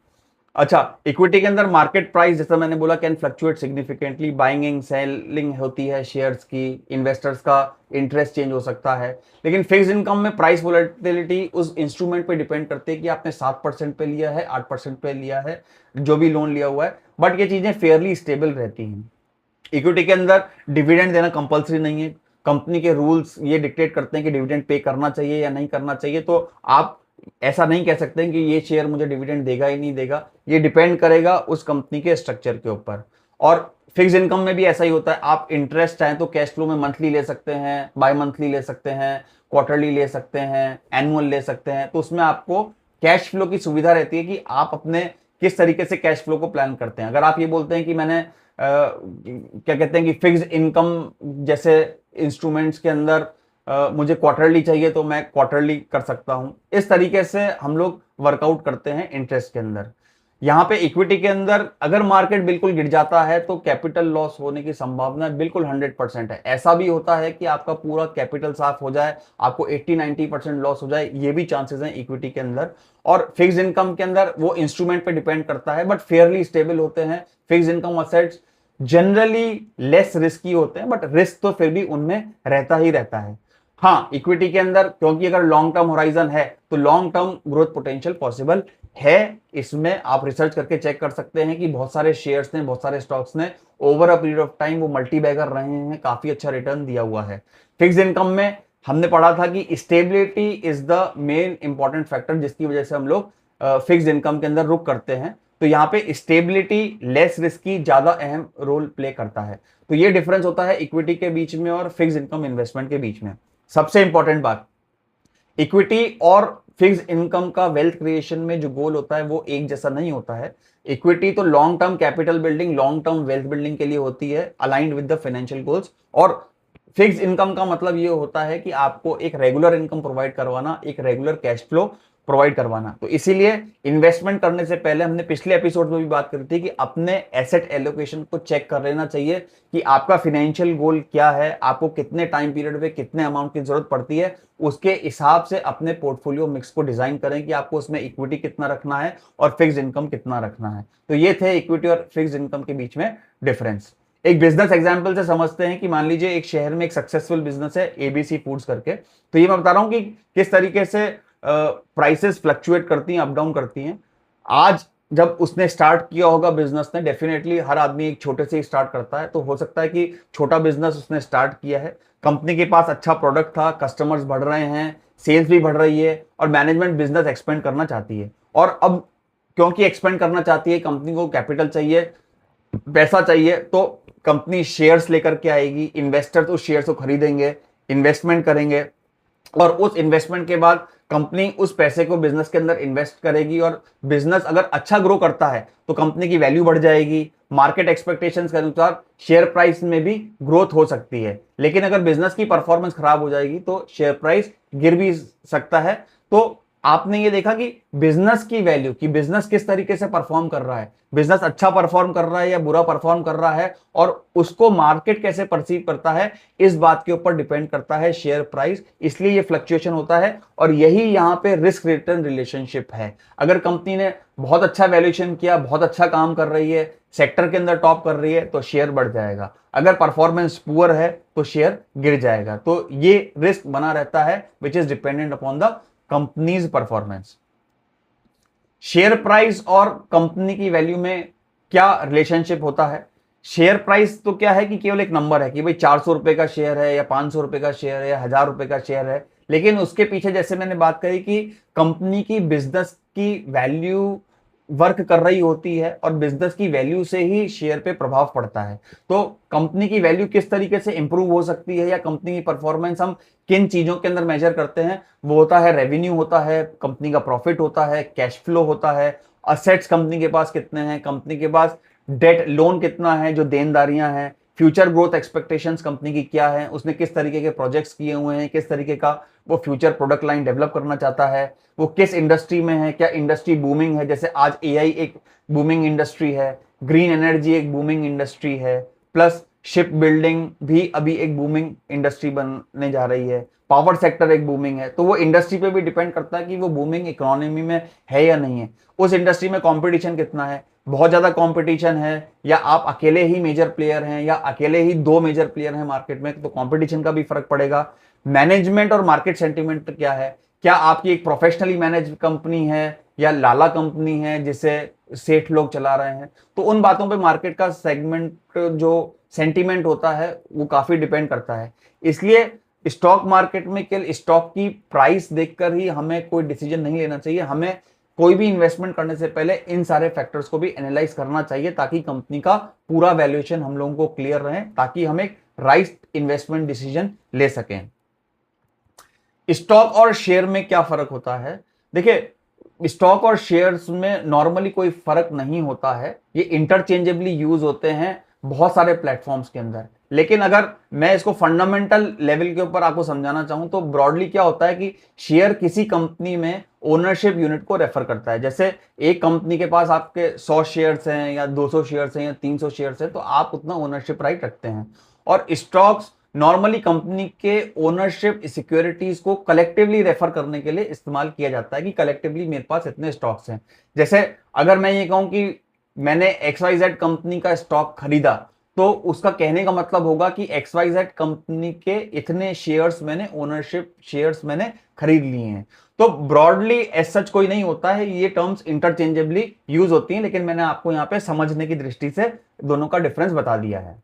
अच्छा, इक्विटी के अंदर मार्केट प्राइस, जैसा मैंने बोला, can fluctuate significantly. Buying and selling होती है शेयर्स की, इन्वेस्टर्स का इंटरेस्ट चेंज हो सकता है। लेकिन फिक्स इनकम में प्राइस वोलेटिलिटी उस इंस्ट्रूमेंट पे डिपेंड करती है कि आपने 7% पे लिया है, 8% पे लिया है, जो भी लोन लिया हुआ है, बट ये चीजें फेयरली स्टेबल रहती हैं। इक्विटी के अंदर डिविडेंड देना कंपलसरी नहीं है। कंपनी के रूल्स ये डिक्टेट करते हैं कि डिविडेंड पे करना चाहिए या नहीं करना चाहिए। तो आप ऐसा नहीं कह सकते कि ये शेयर मुझे डिविडेंड देगा ही नहीं देगा। ये डिपेंड करेगा उस कंपनी के स्ट्रक्चर के ऊपर। और फिक्स इनकम में भी ऐसा ही होता है। आप इंटरेस्ट चाहें तो कैश फ्लो में मंथली ले सकते हैं, बाय मंथली ले सकते हैं, क्वार्टरली ले सकते हैं, एनुअल ले सकते हैं। तो उसमें आपको कैश फ्लो की सुविधा रहती है कि आप अपने किस तरीके से कैश फ्लो को प्लान करते हैं। अगर आप ये बोलते हैं कि मैंने क्या कहते हैं कि फिक्स इनकम जैसे इंस्ट्रूमेंट्स के अंदर मुझे क्वार्टरली चाहिए, तो मैं क्वार्टरली कर सकता हूं। इस तरीके से हम लोग वर्कआउट करते हैं इंटरेस्ट के अंदर। यहां पे इक्विटी के अंदर अगर मार्केट बिल्कुल गिर जाता है तो कैपिटल लॉस होने की संभावना बिल्कुल 100% है। ऐसा भी होता है कि आपका पूरा कैपिटल साफ हो जाए, आपको 80-90% लॉस हो जाए, ये भी चांसेस हैं इक्विटी के अंदर। और फिक्स इनकम के अंदर वो इंस्ट्रूमेंट पे डिपेंड करता है, बट फेयरली स्टेबल होते हैं। Fix income assets generally less risky होते हैं, बट रिस्क तो फिर भी उनमें रहता ही रहता है। हाँ, इक्विटी के अंदर क्योंकि अगर लॉन्ग टर्म होराइजन है तो long term growth potential possible है। इसमें आप रिसर्च करके चेक कर सकते हैं कि बहुत सारे शेयर्स ने, बहुत सारे स्टॉक्स ने over a period of time वो मल्टी बैगर रहे हैं, काफी अच्छा रिटर्न दिया हुआ है। फिक्स इनकम में हमने पढ़ा था कि stability is the main important factor जिसकी वजह से हम लोग फिक्स इनकम के अंदर रुक करते हैं। तो यहाँ पे स्टेबिलिटी, लेस रिस्की ज्यादा अहम रोल प्ले करता है। तो ये डिफरेंस होता है इक्विटी के बीच में और फिक्स इनकम इन्वेस्टमेंट के बीच में। सबसे इंपॉर्टेंट बात, इक्विटी और फिक्स इनकम का वेल्थ क्रिएशन में जो गोल होता है वो एक जैसा नहीं होता है। इक्विटी तो long term capital building, long term wealth building के लिए होती है, aligned with the financial goals. और फिक्स इनकम का मतलब ये होता है कि आपको एक रेगुलर इनकम प्रोवाइड करवाना, एक रेगुलर कैश फ्लो प्रोवाइड करवाना। तो इसीलिए इन्वेस्टमेंट करने से पहले हमने पिछले एपिसोड में भी बात करी थी कि अपने एसेट एलोकेशन को चेक कर लेना चाहिए कि आपका फाइनेंशियल गोल क्या है, आपको कितने टाइम पीरियड में कितने अमाउंट की जरूरत पड़ती है। उसके हिसाब से अपने पोर्टफोलियो मिक्स को डिजाइन करें कि आपको उसमें इक्विटी कितना रखना है और फिक्स इनकम कितना रखना है। तो ये थे इक्विटी और फिक्स इनकम के बीच में डिफरेंस। एक बिजनेस एग्जांपल से समझते हैं कि मान लीजिए एक शहर में एक सक्सेसफुल बिजनेस है एबीसी फूड्स करके। तो ये मैं बता रहा हूं कि किस तरीके से प्राइसेस फ्लक्चुएट करती हैं, अप डाउन करती हैं। आज जब उसने स्टार्ट किया होगा बिजनेस ने, डेफिनेटली हर आदमी एक छोटे से ही स्टार्ट करता है, तो हो सकता है कि छोटा बिजनेस उसने स्टार्ट किया है, कंपनी के पास अच्छा प्रोडक्ट था, कस्टमर्स बढ़ रहे हैं, सेल्स भी बढ़ रही है और मैनेजमेंट बिजनेस एक्सपेंड करना चाहती है। और अब क्योंकि एक्सपेंड करना चाहती है, कंपनी को कैपिटल चाहिए, पैसा चाहिए, तो कंपनी शेयर्स लेकर के आएगी, इन्वेस्टर्स उस शेयर्स को खरीदेंगे, इन्वेस्टमेंट करेंगे और उस इन्वेस्टमेंट के बाद कंपनी उस पैसे को बिजनेस के अंदर इन्वेस्ट करेगी और बिजनेस अगर अच्छा ग्रो करता है तो कंपनी की वैल्यू बढ़ जाएगी। मार्केट एक्सपेक्टेशंस के अनुसार शेयर प्राइस में भी ग्रोथ हो सकती है, लेकिन अगर बिजनेस की परफॉर्मेंस खराब हो जाएगी तो शेयर प्राइस गिर भी सकता है। तो आपने ये देखा कि बिजनेस की वैल्यू, कि बिजनेस किस तरीके से परफॉर्म कर रहा है, बिजनेस अच्छा परफॉर्म कर रहा है या बुरा परफॉर्म कर रहा है, और उसको मार्केट कैसे परसीव करता है, इस बात के ऊपर डिपेंड करता है शेयर प्राइस। इसलिए ये फ्लक्चुएशन होता है और यही यहां पे रिस्क रिटर्न रिलेशनशिप है। अगर कंपनी ने बहुत अच्छा वैल्यूएशन किया, बहुत अच्छा काम कर रही है, सेक्टर के अंदर टॉप कर रही है, तो शेयर बढ़ जाएगा। अगर परफॉर्मेंस पुअर है तो शेयर गिर जाएगा। तो ये रिस्क बना रहता है which is dependent upon the companies performance. Share price और कंपनी की वैल्यू में क्या रिलेशनशिप होता है? शेयर प्राइस तो क्या है कि केवल एक नंबर है कि भाई 400 रुपए का शेयर है या 500 रुपए का शेयर है या 1000 रुपए का शेयर है, लेकिन उसके पीछे जैसे मैंने बात करी कि कंपनी की बिजनेस की वैल्यू वर्क कर रही होती है और बिजनेस की वैल्यू से ही शेयर पे प्रभाव पड़ता है। तो कंपनी की वैल्यू किस तरीके से इंप्रूव हो सकती है या कंपनी की परफॉर्मेंस हम किन चीजों के अंदर मेजर करते हैं, वो होता है रेवेन्यू होता है, कंपनी का प्रॉफिट होता है, कैश फ्लो होता है, असेट्स कंपनी के पास कितने हैं, कंपनी के पास डेट लोन कितना है, जो देनदारियां हैं, फ्यूचर ग्रोथ एक्सपेक्टेशंस कंपनी की क्या है, उसने किस तरीके के प्रोजेक्ट्स किए हुए हैं, किस तरीके का वो फ्यूचर प्रोडक्ट लाइन डेवलप करना चाहता है, वो किस इंडस्ट्री में है, क्या इंडस्ट्री बूमिंग है, जैसे आज एआई एक बूमिंग इंडस्ट्री है, ग्रीन एनर्जी एक बूमिंग इंडस्ट्री है, प्लस शिप बिल्डिंग भी अभी एक बूमिंग इंडस्ट्री बनने जा रही है, पावर सेक्टर एक बूमिंग है। तो वो इंडस्ट्री पे भी डिपेंड करता है कि वो बूमिंग इकोनॉमी में है या नहीं है, उस इंडस्ट्री में कंपटीशन कितना है, बहुत ज्यादा कंपटीशन है या आप अकेले ही मेजर प्लेयर हैं या अकेले ही दो मेजर प्लेयर हैं मार्केट में, तो कंपटीशन का भी फर्क पड़ेगा। मैनेजमेंट और मार्केट सेंटीमेंट क्या है, क्या आपकी एक प्रोफेशनली मैनेज कंपनी है या लाला कंपनी है जिसे सेठ लोग चला रहे हैं, तो उन बातों पे मार्केट का सेगमेंट जो सेंटीमेंट होता है वो काफी डिपेंड करता है। इसलिए स्टॉक मार्केट में केवल स्टॉक की प्राइस देखकर ही हमें कोई डिसीजन नहीं लेना चाहिए, हमें कोई भी इन्वेस्टमेंट करने से पहले इन सारे फैक्टर्स को भी एनालाइज करना चाहिए ताकि कंपनी का पूरा वैल्यूएशन हम लोगों को क्लियर रहे, ताकि हम एक राइट इन्वेस्टमेंट डिसीजन ले सकें। स्टॉक और शेयर में क्या फर्क होता है? देखिए, स्टॉक और शेयर्स में नॉर्मली कोई फर्क नहीं होता है, ये इंटरचेंजेबली यूज होते हैं बहुत सारे प्लेटफॉर्म्स के अंदर। लेकिन अगर मैं इसको फंडामेंटल लेवल के ऊपर आपको समझाना चाहूं तो ब्रॉडली क्या होता है कि शेयर किसी कंपनी में ओनरशिप यूनिट को रेफर करता है। जैसे एक कंपनी के पास आपके 100 शेयर्स हैं या 200 शेयर्स हैं या 300 शेयर्स हैं, तो आप उतना ओनरशिप राइट रखते हैं। और स्टॉक्स नॉर्मली कंपनी के ओनरशिप सिक्योरिटीज को कलेक्टिवली रेफर करने के लिए इस्तेमाल किया जाता है कि कलेक्टिवली मेरे पास इतने स्टॉक्स हैं। जैसे अगर मैं ये कहूं कि मैंने XYZ कंपनी का स्टॉक खरीदा, तो उसका कहने का मतलब होगा कि XYZ कंपनी के इतने शेयर्स मैंने, ओनरशिप शेयर्स मैंने खरीद लिए हैं। तो ब्रॉडली एज सच कोई नहीं होता है, ये टर्म्स इंटरचेंजेबली यूज होती हैं, लेकिन मैंने आपको यहां पे समझने की दृष्टि से दोनों का डिफरेंस बता दिया है।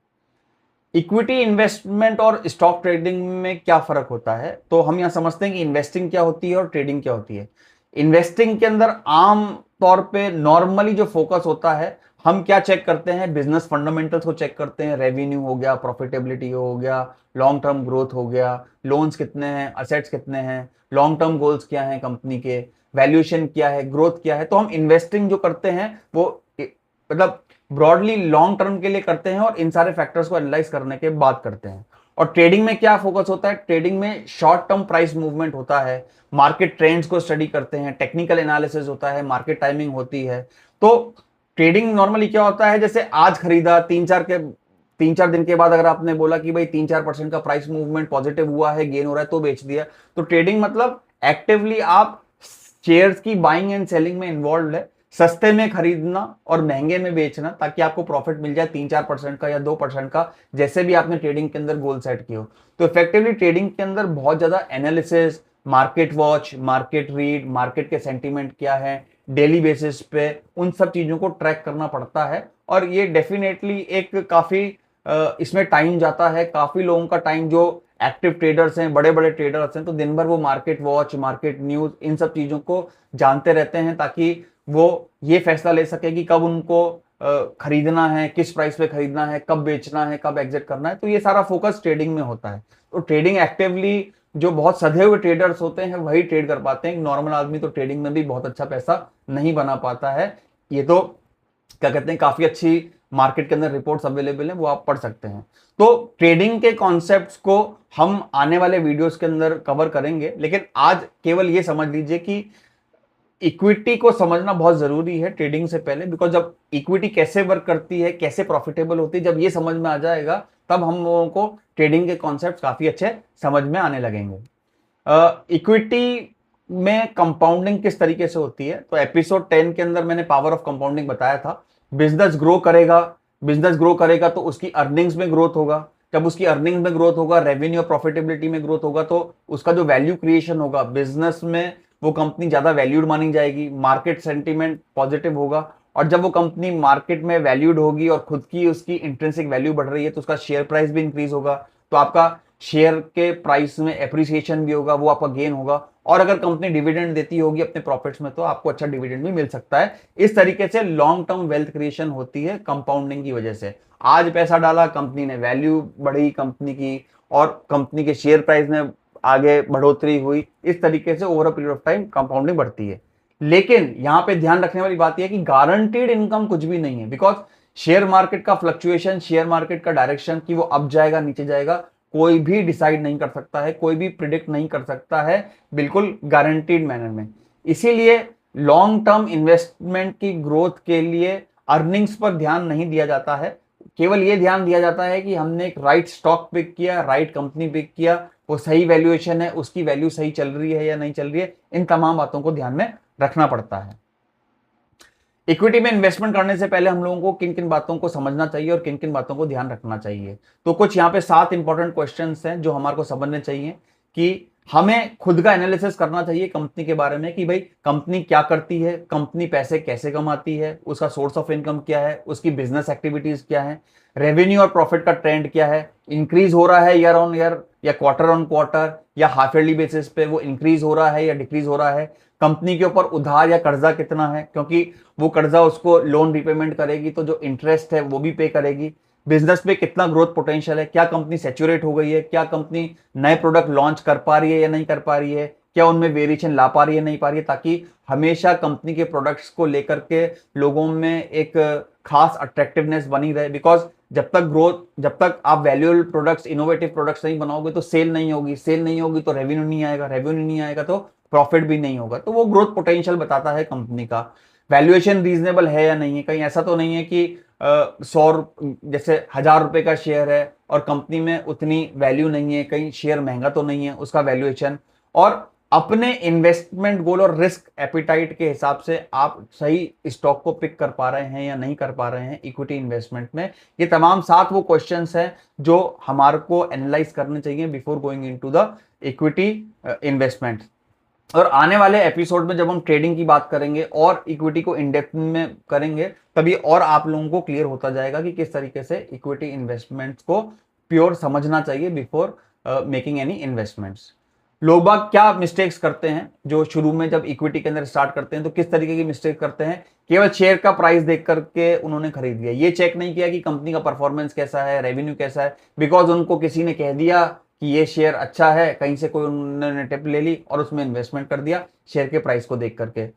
इक्विटी इन्वेस्टमेंट और स्टॉक ट्रेडिंग में क्या फर्क होता है, तो हम यहां समझते हैं कि इन्वेस्टिंग क्या होती है और ट्रेडिंग क्या होती है। इन्वेस्टिंग के अंदर आम तौर पे नॉर्मली जो फोकस होता है, हम क्या चेक करते हैं, बिजनेस फंडामेंटल्स को चेक करते हैं, रेवेन्यू हो गया, प्रॉफिटेबिलिटी हो गया, लॉन्ग टर्म ग्रोथ हो गया, लोन्स कितने हैं, असेट्स कितने हैं, लॉन्ग टर्म गोल्स क्या हैं कंपनी के, वैल्यूएशन क्या है, ग्रोथ क्या है। तो हम इन्वेस्टिंग जो करते हैं वो मतलब ब्रॉडली लॉन्ग टर्म के लिए करते हैं और इन सारे फैक्टर्स को एनालाइज करने के बाद करते हैं। और ट्रेडिंग में क्या फोकस होता है, ट्रेडिंग में शॉर्ट टर्म प्राइस मूवमेंट होता है, मार्केट ट्रेंड्स को स्टडी करते हैं, टेक्निकल एनालिसिस होता है, मार्केट टाइमिंग होती है। तो ट्रेडिंग नॉर्मली क्या होता है, जैसे आज खरीदा, 3-4 दिन के बाद अगर आपने बोला कि भाई 3-4% का प्राइस मूवमेंट पॉजिटिव हुआ है, गेन हो रहा है, तो बेच दिया। तो ट्रेडिंग मतलब एक्टिवली आप शेयर्स की बाइंग एंड सेलिंग में इन्वॉल्व है, सस्ते में खरीदना और महंगे में बेचना, ताकि आपको प्रॉफिट मिल जाए 3-4% का या 2% का, जैसे भी आपने ट्रेडिंग के अंदर गोल सेट किया हो। तो इफेक्टिवली ट्रेडिंग के अंदर बहुत ज्यादा analysis, market watch, market read, market के सेंटीमेंट क्या है, डेली बेसिस पे उन सब चीजों को ट्रैक करना पड़ता है। और ये डेफिनेटली एक काफी इसमें टाइम जाता है, काफी लोगों का टाइम, जो एक्टिव ट्रेडर्स हैं, बड़े बड़े ट्रेडर्स हैं, तो दिन भर वो मार्केट वॉच, मार्केट न्यूज, इन सब चीजों को जानते रहते हैं, ताकि वो ये फैसला ले सके कि कब उनको खरीदना है, किस प्राइस पे खरीदना है, कब बेचना है, कब एग्जिट करना है। तो ये सारा फोकस ट्रेडिंग में होता है। तो ट्रेडिंग एक्टिवली जो बहुत सधे हुए ट्रेडर्स होते हैं वही ट्रेड कर पाते हैं। नॉर्मल आदमी तो ट्रेडिंग में भी बहुत अच्छा पैसा नहीं बना पाता है। ये तो क्या कहते हैं, काफी अच्छी मार्केट के अंदर रिपोर्ट्स अवेलेबल हैं, वो आप पढ़ सकते हैं। तो ट्रेडिंग के कॉन्सेप्ट्स को हम आने वाले वीडियोस के अंदर कवर करेंगे, लेकिन आज केवल ये समझ लीजिए कि इक्विटी को समझना बहुत जरूरी है ट्रेडिंग से पहले। बिकॉज जब इक्विटी कैसे वर्क करती है, कैसे प्रॉफिटेबल होती है, जब ये समझ में आ जाएगा, तब हम लोगों को ट्रेडिंग के कॉन्सेप्ट काफी अच्छे समझ में आने लगेंगे। इक्विटी में कंपाउंडिंग किस तरीके से होती है, तो एपिसोड 10 के अंदर मैंने पावर ऑफ कंपाउंडिंग बताया था। बिजनेस ग्रो करेगा, बिजनेस ग्रो करेगा तो उसकी अर्निंग्स में ग्रोथ होगा, जब उसकी अर्निंग्स में ग्रोथ होगा, रेवेन्यू और प्रॉफिटेबिलिटी में ग्रोथ होगा, तो उसका जो वैल्यू क्रिएशन होगा बिजनेस में, वो कंपनी ज्यादा वैल्यूड मानी जाएगी, मार्केट सेंटीमेंट पॉजिटिव होगा। और जब वो कंपनी मार्केट में वैल्यूड होगी और खुद की उसकी इंट्रिंसिक वैल्यू बढ़ रही है, तो उसका शेयर प्राइस भी इंक्रीज होगा, तो आपका शेयर के प्राइस में एप्रिसिएशन भी होगा, वो आपका गेन होगा। और अगर कंपनी डिविडेंड देती होगी अपने प्रॉफिट्स में, तो आपको अच्छा डिविडेंड भी मिल सकता है। इस तरीके से लॉन्ग टर्म वेल्थ क्रिएशन होती है कंपाउंडिंग की वजह से। आज पैसा डाला, कंपनी ने वैल्यू बढ़ी कंपनी की, और कंपनी के शेयर प्राइस में आगे बढ़ोतरी हुई। इस तरीके से over a period of time compounding बढ़ती है। लेकिन यहां पे ध्यान रखने वाली बात यह है कि गारंटीड इनकम कुछ भी नहीं है। बिकॉज शेयर मार्केट का फ्लक्चुएशन, शेयर मार्केट का डायरेक्शन कि वो अप जाएगा नीचे जाएगा, कोई भी डिसाइड नहीं कर सकता है, कोई भी प्रिडिक्ट नहीं कर सकता है बिल्कुल गारंटीड मैनर में। इसीलिए लॉन्ग टर्म इन्वेस्टमेंट की ग्रोथ के लिए अर्निंग्स पर ध्यान नहीं दिया जाता है। केवल ये ध्यान दिया जाता है कि हमने एक राइट स्टॉक पिक किया, राइट कंपनी पिक किया, वो सही वैल्यूएशन है, उसकी वैल्यू सही चल रही है या नहीं चल रही है, इन तमाम बातों को ध्यान में रखना पड़ता है। इक्विटी में इन्वेस्टमेंट करने से पहले हम लोगों को किन किन बातों को समझना चाहिए और किन किन बातों को ध्यान रखना चाहिए, तो कुछ यहाँ पे 7 इंपॉर्टेंट क्वेश्चंस हैं जो हमारे को समझने चाहिए। कि हमें खुद का एनालिसिस करना चाहिए कंपनी के बारे में, कि भाई कंपनी क्या करती है, कंपनी पैसे कैसे कमाती है, उसका सोर्स ऑफ इनकम क्या है, उसकी बिजनेस एक्टिविटीज क्या है, रेवेन्यू और प्रॉफिट का ट्रेंड क्या है, इंक्रीज हो रहा है ईयर ऑन ईयर या क्वार्टर ऑन क्वार्टर या हाफ ईयरली बेसिस पे वो इंक्रीज हो रहा है या डिक्रीज हो रहा है, कंपनी के ऊपर उधार या कर्जा कितना है, क्योंकि वो कर्जा उसको लोन रिपेमेंट करेगी तो जो इंटरेस्ट है वो भी पे करेगी, बिजनेस पे कितना ग्रोथ पोटेंशियल है, क्या कंपनी सैचुरेट हो गई है, क्या कंपनी नए प्रोडक्ट लॉन्च कर पा रही है या नहीं कर पा रही है, क्या उनमें वेरिएशन ला पा रही है नहीं पा रही है, ताकि हमेशा कंपनी के प्रोडक्ट्स को लेकर के लोगों में एक खास अट्रैक्टिवनेस बनी रहे। बिकॉज जब तक आप वैल्यूएबल प्रोडक्ट्स, इनोवेटिव प्रोडक्ट्स नहीं बनाओगे तो सेल नहीं होगी, सेल नहीं होगी तो रेवेन्यू नहीं आएगा, रेवेन्यू नहीं आएगा तो प्रॉफिट भी नहीं होगा। तो वो ग्रोथ पोटेंशियल बताता है कंपनी का। वैल्यूएशन रीजनेबल है या नहीं है, कहीं ऐसा तो नहीं है कि 100 जैसे 1000 रुपए का शेयर है और कंपनी में उतनी वैल्यू नहीं है, कहीं शेयर महंगा तो नहीं है उसका वैल्यूएशन। और अपने इन्वेस्टमेंट गोल और रिस्क एपिटाइट के हिसाब से आप सही स्टॉक को पिक कर पा रहे हैं या नहीं कर पा रहे हैं इक्विटी इन्वेस्टमेंट में। ये तमाम 7 वो क्वेश्चंस हैं जो हमारे को एनालाइज करने चाहिए before going into the equity investment. और आने वाले एपिसोड में जब हम ट्रेडिंग की बात करेंगे और इक्विटी को इन डेप्थ में करेंगे, तभी और आप लोगों को क्लियर होता जाएगा कि किस तरीके से इक्विटी इन्वेस्टमेंट्स को प्योर समझना चाहिए बिफोर मेकिंग एनी इन्वेस्टमेंट्स। लोग बाग क्या मिस्टेक्स करते हैं जो शुरू में जब इक्विटी के अंदर स्टार्ट करते हैं, तो किस तरीके की मिस्टेक करते हैं? केवल शेयर का प्राइस देख करके उन्होंने खरीद लिया, ये चेक नहीं किया कि कंपनी का परफॉर्मेंस कैसा है, रेवेन्यू कैसा है, बिकॉज उनको किसी ने कह दिया कि ये शेयर अच्छा है, कहीं से कोई उन्होंने टिप ले ली और उसमें इन्वेस्टमेंट कर दिया शेयर के प्राइस को देख करके।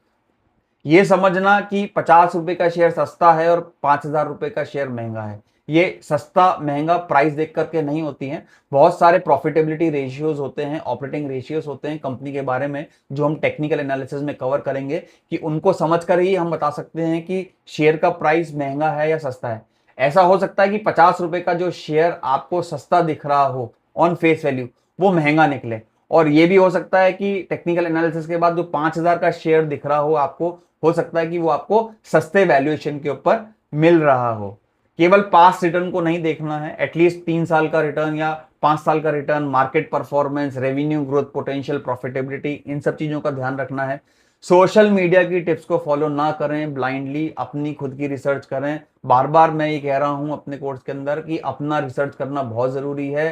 ये समझना कि 50 रुपए का शेयर सस्ता है और 5,000 रुपए का शेयर महंगा है, ये सस्ता महंगा प्राइस देख करके नहीं होती हैं। बहुत सारे प्रॉफिटेबिलिटी रेशियोज होते हैं, ऑपरेटिंग रेशियोज होते हैं कंपनी के बारे में, जो हम टेक्निकल एनालिसिस में कवर करेंगे कि उनको समझकर ही हम बता सकते हैं कि शेयर का प्राइस महंगा है या सस्ता है। ऐसा हो सकता है कि 50 रुपए का जो शेयर आपको सस्ता दिख रहा हो ऑन फेस वैल्यू, वो महंगा निकले, और ये भी हो सकता है कि टेक्निकल एनालिसिस के बाद जो 5,000 का शेयर दिख रहा हो आपको, हो सकता है कि वो आपको सस्ते वैल्यूएशन के ऊपर मिल रहा हो। केवल पास्ट रिटर्न को नहीं देखना है, एटलीस्ट 3 साल का रिटर्न या 5 साल का return, market performance, revenue growth, potential, profitability, इन सब चीजों का ध्यान रखना है। सोशल मीडिया की टिप्स को फॉलो ना करें ब्लाइंडली, अपनी खुद की रिसर्च करें। बार बार मैं ये कह रहा हूं अपने कोर्स के अंदर कि अपना रिसर्च करना बहुत जरूरी है।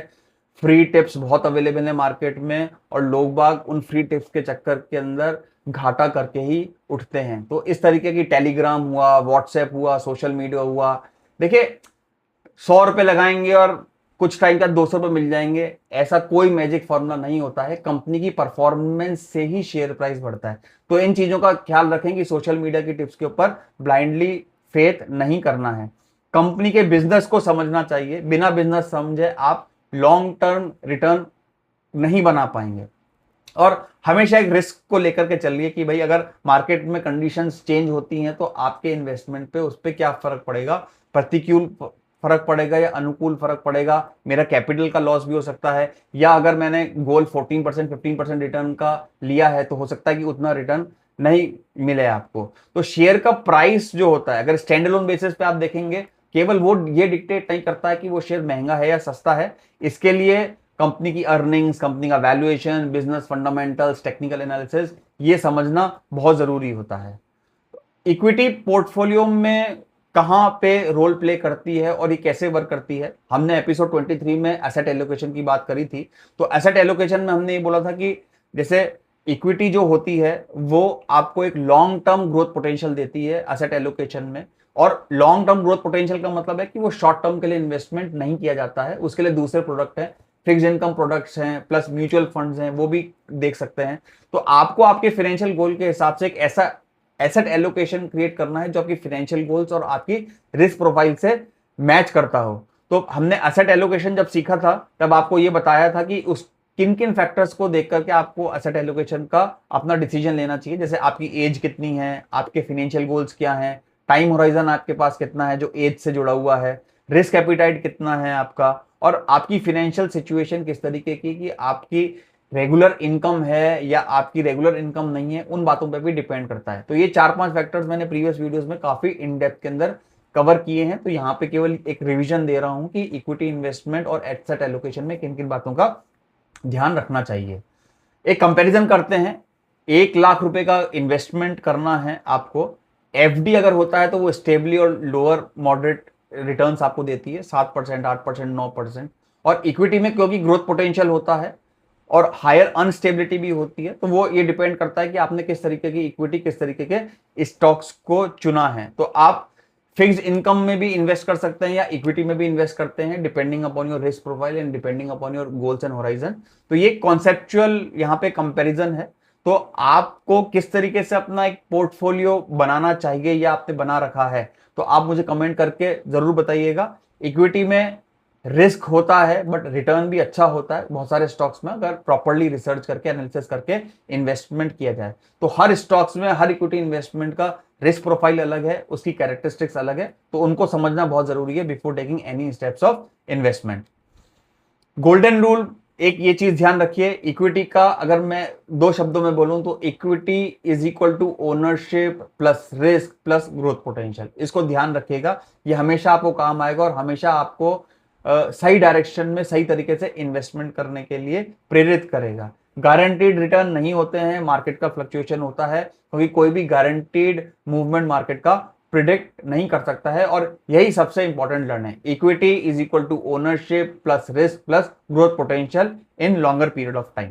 फ्री टिप्स बहुत अवेलेबल है मार्केट में, और लोग बाग उन फ्री टिप्स के चक्कर के अंदर घाटा करके ही उठते हैं। तो इस तरीके की टेलीग्राम हुआ, व्हाट्सएप हुआ, सोशल मीडिया हुआ, देखिए 100 रुपए लगाएंगे और कुछ टाइम का 200 रुपए मिल जाएंगे, ऐसा कोई मैजिक फॉर्मूला नहीं होता है। कंपनी की परफॉर्मेंस से ही शेयर प्राइस बढ़ता है। तो इन चीजों का ख्याल रखें कि सोशल मीडिया की टिप्स के ऊपर ब्लाइंडली फेथ नहीं करना है। कंपनी के बिजनेस को समझना चाहिए, बिना बिजनेस समझे आप लॉन्ग टर्म रिटर्न नहीं बना पाएंगे। और हमेशा एक रिस्क को लेकर के चलिए कि भाई अगर मार्केट में कंडीशंस चेंज होती हैं तो आपके इन्वेस्टमेंट पे उस पर क्या फर्क पड़ेगा, प्रतिकूल फर्क पड़ेगा या अनुकूल फर्क पड़ेगा, मेरा कैपिटल का लॉस भी हो सकता है, या अगर मैंने गोल 14% 15% रिटर्न का लिया है तो हो सकता है कि उतना रिटर्न नहीं मिले आपको। तो शेयर का प्राइस जो होता है, अगर स्टैंड अलोन बेसिस पे आप देखेंगे, केवल वो ये डिक्टेट नहीं करता है कि वो शेयर महंगा है या सस्ता है। इसके लिए कंपनी की अर्निंग्स, कंपनी का valuation, business fundamentals, technical analysis, ये समझना बहुत जरूरी होता है। इक्विटी पोर्टफोलियो में कहां पे रोल प्ले करती है और ये कैसे वर्क करती है, हमने एपिसोड 23 में एसेट एलोकेशन की बात करी थी। तो एसेट एलोकेशन में हमने ये बोला था कि जैसे इक्विटी जो होती है वो आपको एक लॉन्ग टर्म ग्रोथ पोटेंशियल देती है एसेट एलोकेशन में, और लॉन्ग टर्म ग्रोथ पोटेंशियल का मतलब है कि वो शॉर्ट टर्म के लिए इन्वेस्टमेंट नहीं किया जाता है, उसके लिए दूसरे प्रोडक्ट हैं, फिक्स इनकम प्रोडक्ट्स हैं, प्लस म्यूचुअल फंड्स हैं, वो भी देख सकते हैं। तो आपको आपके फाइनेंशियल गोल के हिसाब से एक ऐसा एसेट एलोकेशन क्रिएट करना है जो आपकी फाइनेंशियल गोल्स और आपकी रिस्क प्रोफाइल से मैच करता हो। तो हमने एसेट एलोकेशन जब सीखा था तब आपको ये बताया था कि उस किन किन फैक्टर्स को देख करके आपको एसेट एलोकेशन का अपना डिसीजन लेना चाहिए। जैसे आपकी एज कितनी है, आपके फाइनेंशियल गोल्स क्या हैं, टाइम होराइजन आपके पास कितना है जो एज से जुड़ा हुआ है, रिस्क एपिटाइट कितना है आपका, और आपकी फाइनेंशियल सिचुएशन किस तरीके की, कि आपकी रेगुलर इनकम है या आपकी रेगुलर इनकम नहीं है, उन बातों पे भी डिपेंड करता है। तो ये 4-5 फैक्टर्स मैंने प्रीवियस वीडियोस में काफी इन डेप्थ के अंदर कवर किए हैं। तो यहाँ पे केवल एक रिवीजन दे रहा हूं कि इक्विटी इन्वेस्टमेंट और एसेट एलोकेशन में किन किन बातों का ध्यान रखना चाहिए। एक कंपैरिजन करते हैं। 1 लाख रुपए का इन्वेस्टमेंट करना है आपको, एफडी अगर होता है तो वो स्टेबली और लोअर मॉडरेट रिटर्न्स आपको देती है, 7%, 8%, 9%। और इक्विटी में क्योंकि ग्रोथ पोटेंशियल होता है और हायर अनस्टेबिलिटी भी होती है, तो वो ये डिपेंड करता है कि आपने किस तरीके की इक्विटी, किस तरीके के स्टॉक्स को चुना है। तो आप फिक्स इनकम में भी इन्वेस्ट कर सकते हैं या इक्विटी में भी इन्वेस्ट करते हैं, depending upon your risk profile and depending upon your goals and horizon. तो ये कॉन्सेप्चुअल यहाँ पे कंपैरिजन है। तो आपको किस तरीके से अपना एक पोर्टफोलियो बनाना चाहिए या आपने बना रखा है, तो आप मुझे कमेंट करके जरूर बताइएगा। इक्विटी में रिस्क होता है बट रिटर्न भी अच्छा होता है बहुत सारे स्टॉक्स में, अगर प्रॉपर्ली रिसर्च करके, एनालिसिस करके इन्वेस्टमेंट किया जाए। तो हर स्टॉक्स में, हर इक्विटी इन्वेस्टमेंट का रिस्क प्रोफाइल अलग है, उसकी कैरेक्टरिस्टिक्स अलग है, तो उनको समझना बहुत जरूरी है before taking any steps of investment. Golden rule एक ये चीज ध्यान रखिए, इक्विटी का अगर मैं दो शब्दों में बोलूं तो equity is equal to ownership plus risk plus growth potential. इसको ध्यान रखिएगा, ये हमेशा आपको काम आएगा और हमेशा आपको सही डायरेक्शन में सही तरीके से इन्वेस्टमेंट करने के लिए प्रेरित करेगा। गारंटीड रिटर्न नहीं होते हैं, मार्केट का फ्लक्चुएशन होता है, क्योंकि कोई भी गारंटीड मूवमेंट मार्केट का प्रिडिक्ट नहीं कर सकता है। और यही सबसे इंपॉर्टेंट लर्न है, equity is equal to ownership plus risk plus growth potential in longer period of time.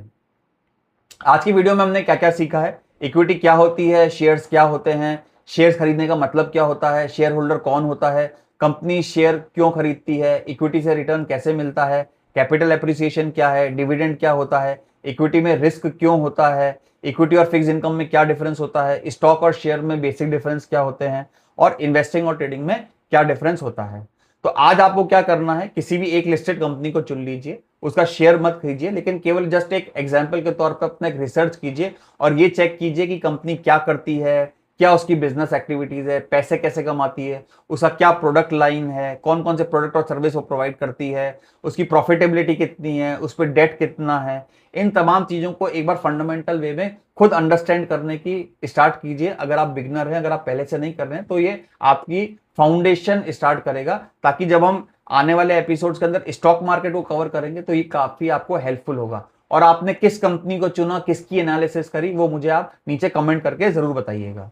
आज की वीडियो में हमने क्या क्या सीखा है, इक्विटी क्या होती है, शेयर्स क्या होते हैं, शेयर्स खरीदने का मतलब क्या होता है, शेयर होल्डर कौन होता है, कंपनी शेयर क्यों खरीदती है, इक्विटी से रिटर्न कैसे मिलता है, कैपिटल एप्रिसिएशन क्या है, डिविडेंड क्या होता है, इक्विटी में रिस्क क्यों होता है, इक्विटी और फिक्स इनकम में क्या डिफरेंस होता है, स्टॉक और शेयर में बेसिक डिफरेंस क्या होते हैं, और इन्वेस्टिंग और ट्रेडिंग में क्या डिफरेंस होता है। तो आज आपको क्या करना है, किसी भी एक लिस्टेड कंपनी को चुन लीजिए, उसका शेयर मत खरीजिए, लेकिन केवल जस्ट एक एग्जांपल के तौर पर अपना एक रिसर्च कीजिए और ये चेक कीजिए कि कंपनी क्या करती है, क्या उसकी बिजनेस एक्टिविटीज है, पैसे कैसे कमाती है, उसका क्या प्रोडक्ट लाइन है, कौन कौन से प्रोडक्ट और सर्विस वो प्रोवाइड करती है, उसकी प्रॉफिटेबिलिटी कितनी है, उस पर डेट कितना है। इन तमाम चीजों को एक बार फंडामेंटल वे में खुद अंडरस्टैंड करने की स्टार्ट कीजिए। अगर आप बिगनर हैं, अगर आप पहले से नहीं कर रहे हैं, तो ये आपकी फाउंडेशन स्टार्ट करेगा, ताकि जब हम आने वाले एपिसोड्स के अंदर स्टॉक मार्केट को कवर करेंगे तो ये काफी आपको हेल्पफुल होगा। और आपने किस कंपनी को चुना, किसकी एनालिसिस करी, वो मुझे आप नीचे कमेंट करके जरूर बताइएगा।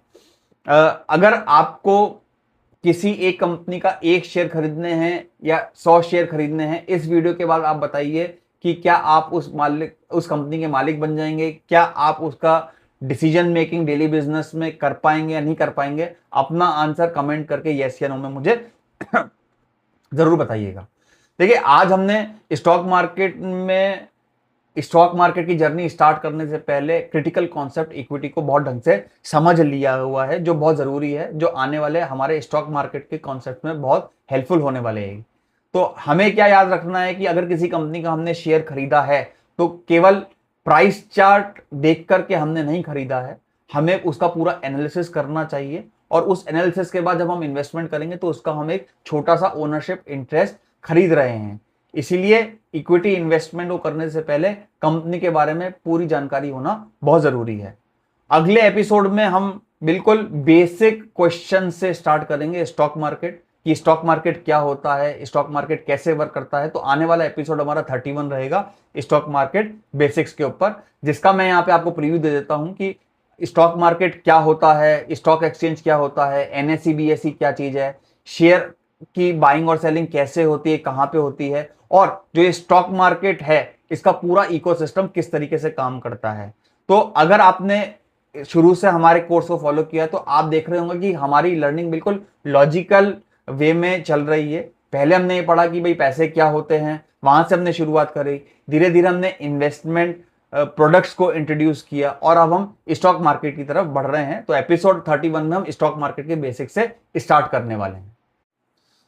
अगर आपको किसी एक कंपनी का एक शेयर खरीदने हैं या 100 शेयर खरीदने हैं, इस वीडियो के बाद आप बताइए कि क्या आप उस कंपनी के मालिक बन जाएंगे, क्या आप उसका डिसीजन मेकिंग डेली बिजनेस में कर पाएंगे या नहीं कर पाएंगे। अपना आंसर कमेंट करके यस या नो में मुझे जरूर बताइएगा। देखिए, आज हमने स्टॉक मार्केट की जर्नी स्टार्ट करने से पहले क्रिटिकल कॉन्सेप्ट इक्विटी को बहुत ढंग से समझ लिया हुआ है, जो बहुत जरूरी है, जो आने वाले हमारे स्टॉक मार्केट के कॉन्सेप्ट में बहुत हेल्पफुल होने वाले हैं। तो हमें क्या याद रखना है कि अगर किसी कंपनी का हमने शेयर खरीदा है तो केवल प्राइस चार्ट देख करके हमने नहीं खरीदा है, हमें उसका पूरा एनालिसिस करना चाहिए। और उस एनालिसिस के बाद जब हम इन्वेस्टमेंट करेंगे तो उसका हम एक छोटा सा ओनरशिप इंटरेस्ट खरीद रहे हैं। इसीलिए इक्विटी इन्वेस्टमेंट को करने से पहले कंपनी के बारे में पूरी जानकारी होना बहुत जरूरी है। अगले एपिसोड में हम बिल्कुल बेसिक क्वेश्चन से स्टार्ट करेंगे स्टॉक मार्केट, कि स्टॉक मार्केट क्या होता है, स्टॉक मार्केट कैसे वर्क करता है। तो आने वाला एपिसोड हमारा 31 रहेगा स्टॉक मार्केट बेसिक्स के ऊपर, जिसका मैं यहाँ पे आपको प्रीव्यू दे देता हूँ कि स्टॉक मार्केट क्या होता है, स्टॉक एक्सचेंज क्या होता है, एनएसई बीएसई क्या चीज है, शेयर की बाइंग और सेलिंग कैसे होती है, कहाँ पे होती है, और जो ये स्टॉक मार्केट है इसका पूरा इकोसिस्टम किस तरीके से काम करता है। तो अगर आपने शुरू से हमारे कोर्स को फॉलो किया तो आप देख रहे होंगे कि हमारी लर्निंग बिल्कुल लॉजिकल वे में चल रही है। पहले हमने ये पढ़ा कि भाई पैसे क्या होते हैं, वहां से हमने शुरुआत करी, धीरे धीरे हमने इन्वेस्टमेंट प्रोडक्ट्स को इंट्रोड्यूस किया और अब हम स्टॉक मार्केट की तरफ बढ़ रहे हैं। तो एपिसोड 31 में हम स्टॉक मार्केट के बेसिक से स्टार्ट करने वाले हैं।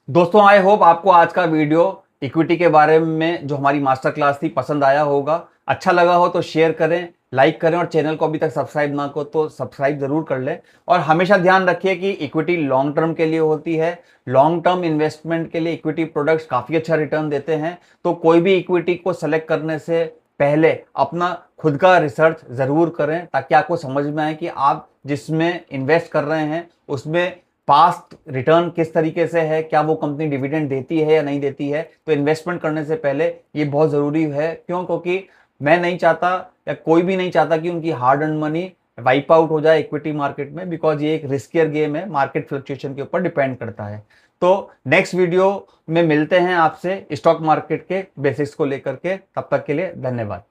दोस्तों, आई होप आपको आज का वीडियो इक्विटी के बारे में जो हमारी मास्टर क्लास थी पसंद आया होगा। अच्छा लगा हो तो शेयर करें, लाइक करें, और चैनल को अभी तक सब्सक्राइब ना को तो सब्सक्राइब जरूर कर लें। और हमेशा ध्यान रखिए कि इक्विटी लॉन्ग टर्म के लिए होती है। लॉन्ग टर्म इन्वेस्टमेंट के लिए इक्विटी प्रोडक्ट्स काफी अच्छा रिटर्न देते हैं। तो कोई भी इक्विटी को सेलेक्ट करने से पहले अपना खुद का रिसर्च जरूर करें, ताकि आपको समझ में आए कि आप जिसमें इन्वेस्ट कर रहे हैं उसमें पास्ट रिटर्न किस तरीके से है, क्या वो कंपनी डिविडेंड देती है या नहीं देती है। तो इन्वेस्टमेंट करने से पहले ये बहुत जरूरी है। क्यों? क्योंकि मैं नहीं चाहता या कोई भी नहीं चाहता कि उनकी hard earn money wipe out हो जाए इक्विटी मार्केट में, बिकॉज ये एक रिस्कियर गेम है, मार्केट फ्लक्चुएशन के ऊपर डिपेंड करता है। तो नेक्स्ट वीडियो में मिलते हैं आपसे स्टॉक मार्केट के बेसिक्स को लेकर के। तब तक के लिए धन्यवाद।